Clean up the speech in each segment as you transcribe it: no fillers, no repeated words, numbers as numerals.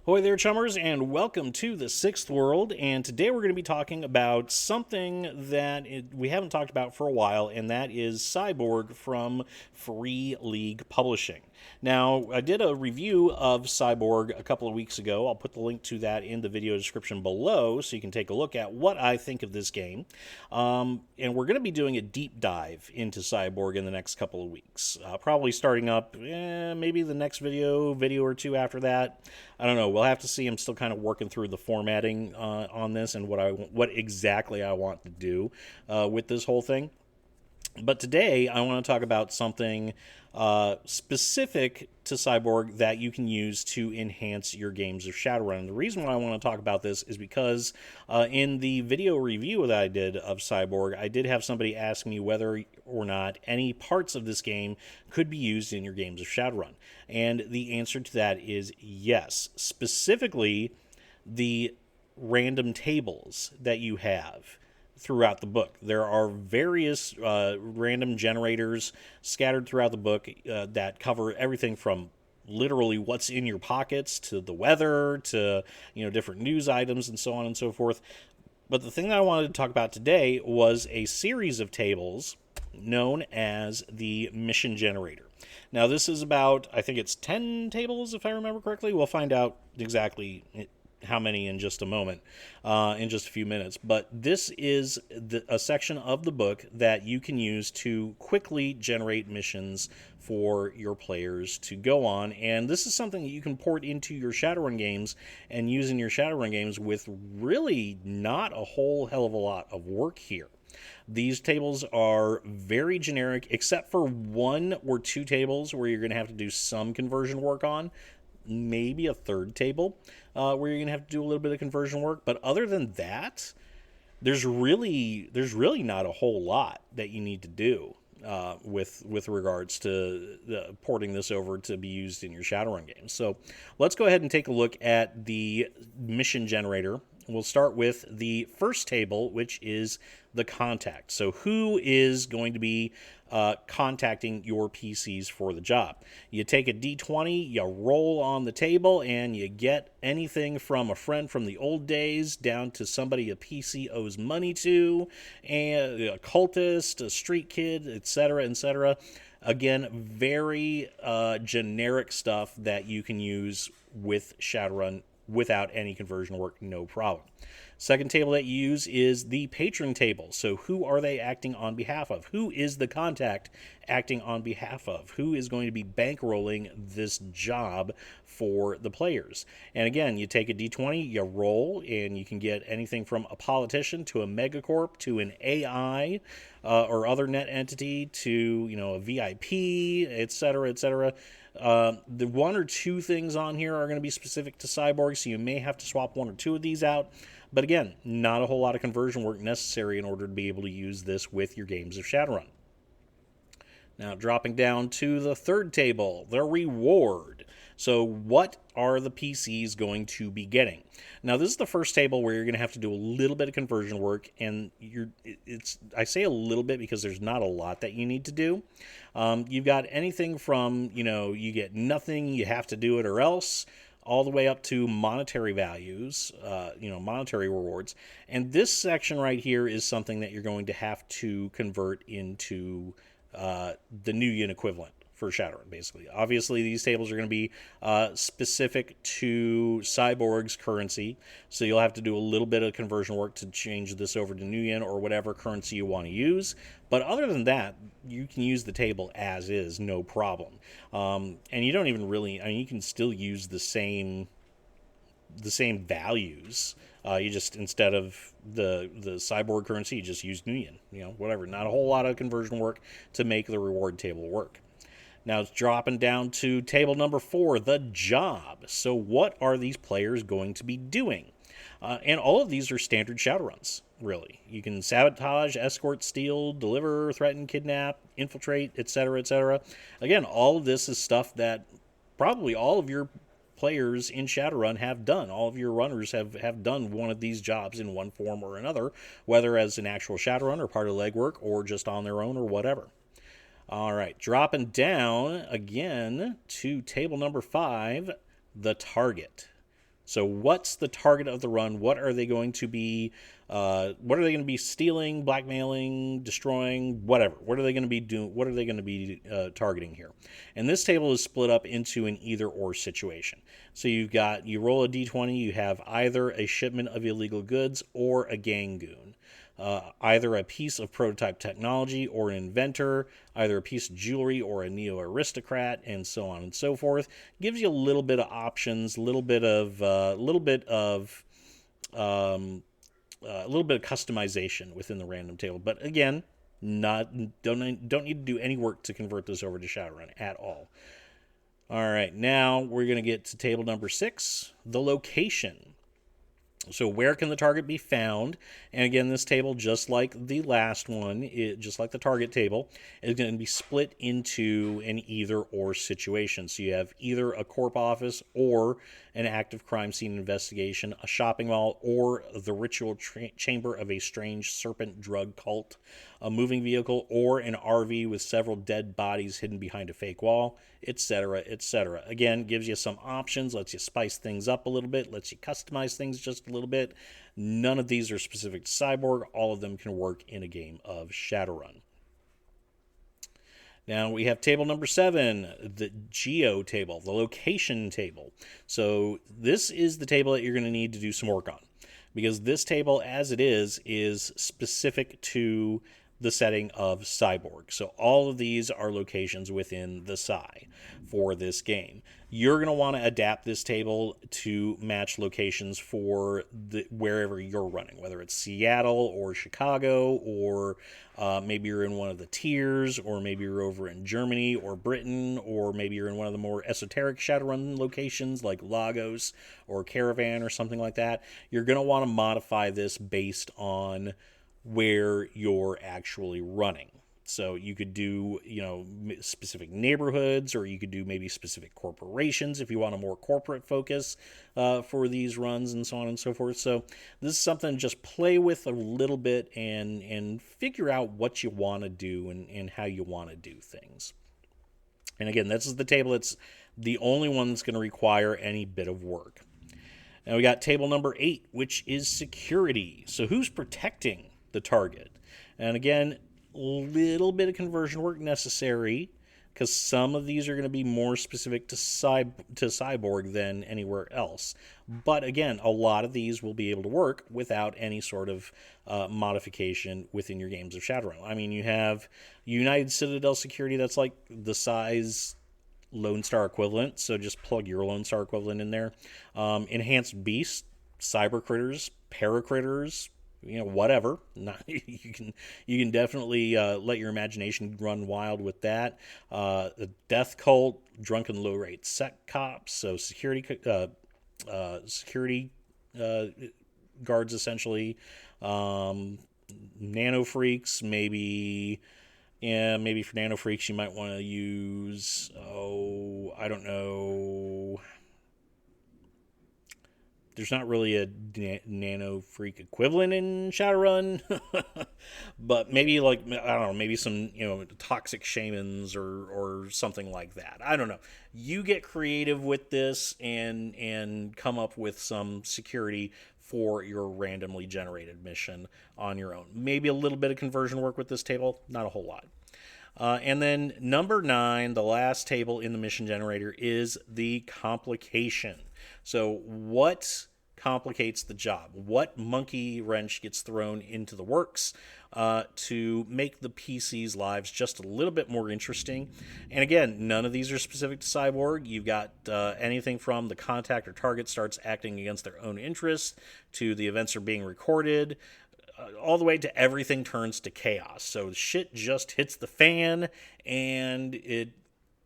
Ahoy there, Chummers, and welcome to the Sixth World. And today we're going to be talking about something that we haven't talked about for a while, and that is Cy Borg from Free League Publishing. Now, I did a review of Cy Borg a couple of weeks ago. I'll put the link to that in the video description below so you can take a look at what I think of this game. And we're going to be doing a deep dive into Cy Borg in the next couple of weeks. Probably starting up maybe the next video or two after that. I don't know. We'll have to see. I'm still kind of working through the formatting on this and what exactly I want to do with this whole thing. But today I want to talk about something specific to Cy Borg that you can use to enhance your games of Shadowrun. And the reason why I want to talk about this is because in the video review that I did of Cy Borg, I did have somebody ask me whether or not any parts of this game could be used in your games of Shadowrun. And the answer to that is yes. Specifically, the random tables that you have throughout the book. There are various random generators scattered throughout the book that cover everything from literally what's in your pockets to the weather to different news items and so on and so forth. But the thing that I wanted to talk about today was a series of tables known as the mission generator. Now this is about, I think it's 10 tables if I remember correctly. We'll find out exactly how many in just a moment, in just a few minutes. But this is a section of the book that you can use to quickly generate missions for your players to go on. And this is something that you can port into your Shadowrun games and use in your Shadowrun games with really not a whole hell of a lot of work here. These tables are very generic, except for one or two tables where you're going to have to do some conversion work on. Maybe a third table where you're going to have to do a little bit of conversion work. But other than that, there's really not a whole lot that you need to do with regards to porting this over to be used in your Shadowrun games. So let's go ahead and take a look at the mission generator. We'll start with the first table, which is the contact. So who is going to be contacting your PCs for the job? You take a D20, you roll on the table, and you get anything from a friend from the old days down to somebody a PC owes money to, and a cultist, a street kid, etc., etc. Again, very generic stuff that you can use with Shadowrun without any conversion work, no problem. Second table that you use is the patron table. So who are they acting on behalf of? Who is the contact acting on behalf of? Who is going to be bankrolling this job for the players? And again, you take a D20, you roll, and you can get anything from a politician to a megacorp to an AI or other net entity to a VIP, etc., etc. The one or two things on here are going to be specific to Cy Borg, so you may have to swap one or two of these out. But again, not a whole lot of conversion work necessary in order to be able to use this with your games of Shadowrun. Now, dropping down to the third table, the reward. So what are the PCs going to be getting? Now, this is the first table where you're going to have to do a little bit of conversion work, and I say a little bit because there's not a lot that you need to do. You've got anything from, you get nothing, you have to do it or else, all the way up to monetary values, monetary rewards. And this section right here is something that you're going to have to convert into the New Yen equivalent for Shadowrun, basically. Obviously, these tables are going to be specific to Cy Borg's currency, so you'll have to do a little bit of conversion work to change this over to New Yen or whatever currency you want to use. But other than that, you can use the table as is, no problem. And you don't even really, you can still use the same values. You just, instead of the Cy Borg currency, you just use New Yen, whatever. Not a whole lot of conversion work to make the reward table work. Now it's dropping down to table number 4, the job. So what are these players going to be doing? And all of these are standard Shadowruns, really. You can sabotage, escort, steal, deliver, threaten, kidnap, infiltrate, etc., etc. Again, all of this is stuff that probably all of your players in Shadowrun have done. All of your runners have done one of these jobs in one form or another, whether as an actual Shadowrun or part of legwork or just on their own or whatever. All right, dropping down again to table number 5, the target. So what's the target of the run? What are they going to be? What are they going to be stealing, blackmailing, destroying, whatever? What are they going to be doing? What are they going to be targeting here? And this table is split up into an either-or situation. So you roll a d20. You have either a shipment of illegal goods or a gang goon. Either a piece of prototype technology or an inventor, either a piece of jewelry or a neo-aristocrat, and so on and so forth. Gives you a little bit of options, a little bit of customization within the random table. But again, don't need to do any work to convert this over to Shadowrun at all. All right, now we're going to get to table number 6, the location. So where can the target be found? And again, this table, just like the last one, just like the target table, is going to be split into an either-or situation. So you have either a corp office or an active crime scene investigation, a shopping mall, or the ritual chamber of a strange serpent drug cult, a moving vehicle, or an RV with several dead bodies hidden behind a fake wall, etc., etc. Again, gives you some options, lets you spice things up a little bit, lets you customize things just a little bit. None of these are specific to Cy Borg. All of them can work in a game of Shadowrun. Now we have table number 7, the geo table, the location table. So this is the table that you're going to need to do some work on, because this table, as it is specific to the setting of Cy Borg. So all of these are locations within the Cy for this game. You're going to want to adapt this table to match locations for wherever you're running, whether it's Seattle or Chicago, or maybe you're in one of the tiers, or maybe you're over in Germany or Britain, or maybe you're in one of the more esoteric Shadowrun locations like Lagos or Caravan or something like that. You're going to want to modify this based on where you're actually running. So you could do, specific neighborhoods, or you could do maybe specific corporations if you want a more corporate focus for these runs, and so on and so forth. So this is something to just play with a little bit and figure out what you want to do and how you want to do things. And again, this is the table that's the only one that's going to require any bit of work. Now we got table number 8, which is security. So who's protecting the target? And again, a little bit of conversion work necessary, because some of these are going to be more specific to Cy Borg than anywhere else. But again, a lot of these will be able to work without any sort of modification within your games of Shadowrun. I mean, you have United Citadel security, that's like the Cy's Lone Star equivalent, so just plug your Lone Star equivalent in there. Enhanced Beast, Cyber Critters, Paracritters, whatever. You can definitely let your imagination run wild with that. The Death Cult, Drunken Low Rate Sec Cops, so security guards essentially. Nano Freaks, maybe. Yeah, maybe for Nano Freaks you might want to use, I don't know. There's not really a Nano Freak equivalent in Shadowrun, but maybe maybe some, toxic shamans or something like that. I don't know. You get creative with this and come up with some security for your randomly generated mission on your own. Maybe a little bit of conversion work with this table, not a whole lot. And then number 9, the last table in the mission generator, is the complication. So what complicates the job? What monkey wrench gets thrown into the works to make the PC's lives just a little bit more interesting? And again, none of these are specific to Cy Borg. You've got anything from the contact or target starts acting against their own interests, to the events are being recorded, all the way to everything turns to chaos. So shit just hits the fan and it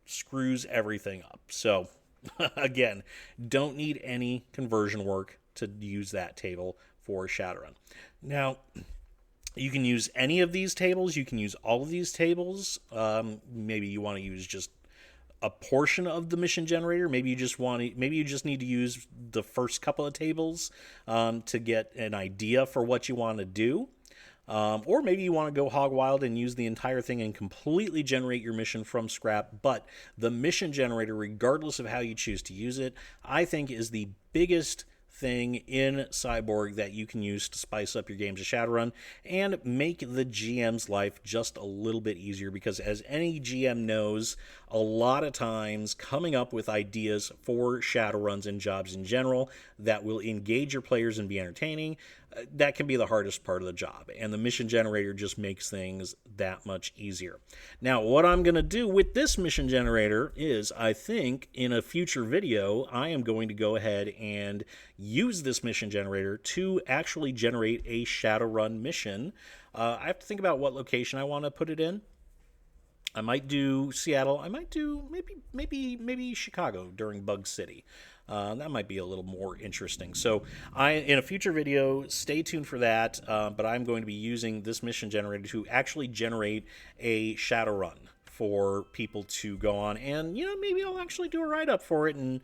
screws everything up. So again, don't need any conversion work to use that table for Shadowrun. Now, you can use any of these tables. You can use all of these tables. Maybe you want to use just a portion of the mission generator. Maybe you just need to use the first couple of tables to get an idea for what you want to do. Or maybe you want to go hog wild and use the entire thing and completely generate your mission from scrap. But the mission generator, regardless of how you choose to use it, I think is the biggest thing in Cy Borg that you can use to spice up your games of Shadowrun and make the GM's life just a little bit easier, because as any GM knows, a lot of times coming up with ideas for Shadowruns and jobs in general that will engage your players and be entertaining, that can be the hardest part of the job, and the mission generator just makes things that much easier. Now, what I'm going to do with this mission generator is, I think in a future video, I am going to go ahead and use this mission generator to actually generate a Shadowrun mission. I have to think about what location I want to put it in. I might do Seattle. I might do maybe Chicago during Bug City. That might be a little more interesting. So in a future video, stay tuned for that. But I'm going to be using this mission generator to actually generate a Shadowrun for people to go on, and maybe I'll actually do a write-up for it and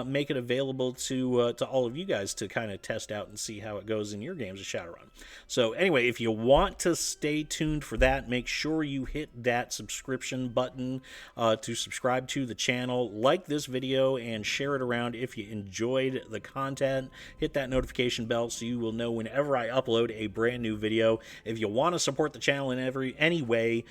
make it available to all of you guys to kind of test out and see how it goes in your games of Shadowrun. So anyway, if you want to stay tuned for that, make sure you hit that subscription button to subscribe to the channel, like this video, and share it around if you enjoyed the content. Hit that notification bell so you will know whenever I upload a brand new video. If you want to support the channel in any way,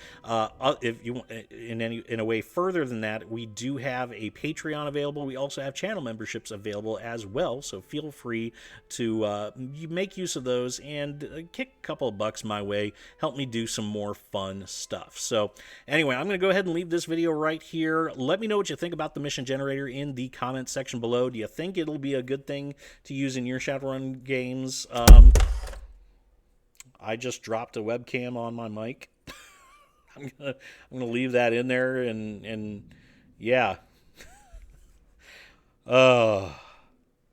if you want in a way further than that, we do have a Patreon available. We also have channel memberships available as well, so feel free to make use of those and kick a couple of bucks my way. Help me do some more fun stuff. So anyway, I'm going to go ahead and leave this video right here. Let me know what you think about the mission generator in the comments section below. Do you think it'll be a good thing to use in your Shadowrun games? I just dropped a webcam on my mic. I'm gonna leave that in there, and yeah.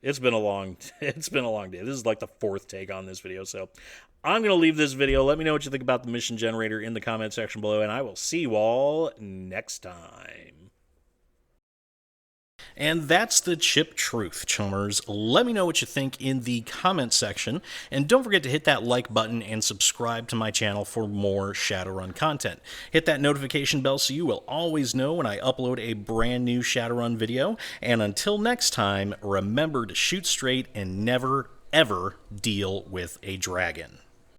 It's been a long day. This is like the fourth take on this video, so I'm gonna leave this video. Let me know what you think about the mission generator in the comment section below, and I will see you all next time. And that's the chip truth, chummers. Let me know what you think in the comments section, and don't forget to hit that like button and subscribe to my channel for more Shadowrun content. Hit that notification bell so you will always know when I upload a brand new Shadowrun video, and until next time, remember to shoot straight and never, ever deal with a dragon.